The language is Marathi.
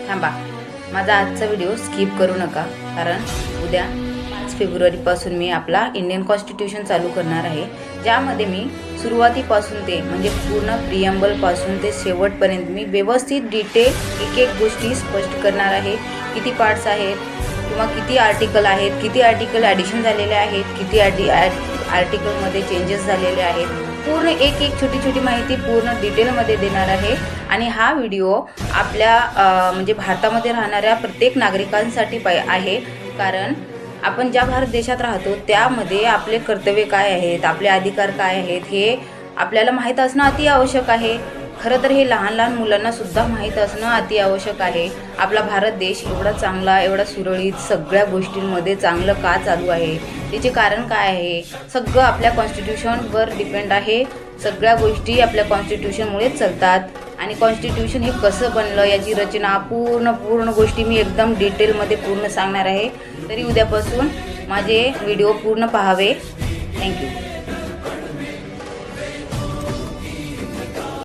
थांबा, माझा आजचा व्हिडिओ स्किप करू नका, कारण उद्या 5 फेब्रुवारीपासून मी आपला इंडियन कॉन्स्टिट्यूशन चालू करणार आहे, ज्यामध्ये मी सुरुवातीपासून ते म्हणजे पूर्ण प्रिएम्बलपासून ते शेवटपर्यंत मी व्यवस्थित डिटेल एक एक गोष्टी स्पष्ट करणार आहे. किती पार्ट्स आहेत किंवा किती आर्टिकल आहेत, किती आर्टिकल ॲडिशन झालेले आहेत, किती आर्टिकलमध्ये चेंजेस झालेले आहेत, पूर्ण एक एक छोटी छोटी माहिती पूर्ण डिटेलमध्ये देणार आहे. आणि हा व्हिडिओ आपल्या म्हणजे भारतामध्ये राहणाऱ्या प्रत्येक नागरिकांसाठी आहे, कारण आपण ज्या भारत देशात राहतो त्यामध्ये आपले कर्तव्य काय आहेत, आपले अधिकार काय आहेत हे आपल्याला माहीत असणं अति आवश्यक आहे. खरं तर हे लहान लहान मुलांनासुद्धा माहीत असणं अति आवश्यक आहे. आपला भारत देश एवढा चांगला, एवढा सुरळीत, सगळ्या गोष्टींमध्ये चांगलं का चालू आहे, त्याचे कारण काय आहे, सगळं आपल्या कॉन्स्टिट्यूशनवर डिपेंड आहे. सगळ्या गोष्टी आपल्या कॉन्स्टिट्यूशनमुळेच चालतात. आणि कॉन्स्टिट्यूशन हे कसं बनलं, याची रचना, पूर्ण गोष्टी मी एकदम डिटेलमध्ये पूर्ण सांगणार आहे. तरी उद्यापासून माझे व्हिडिओ पूर्ण पाहावे. थँक्यू.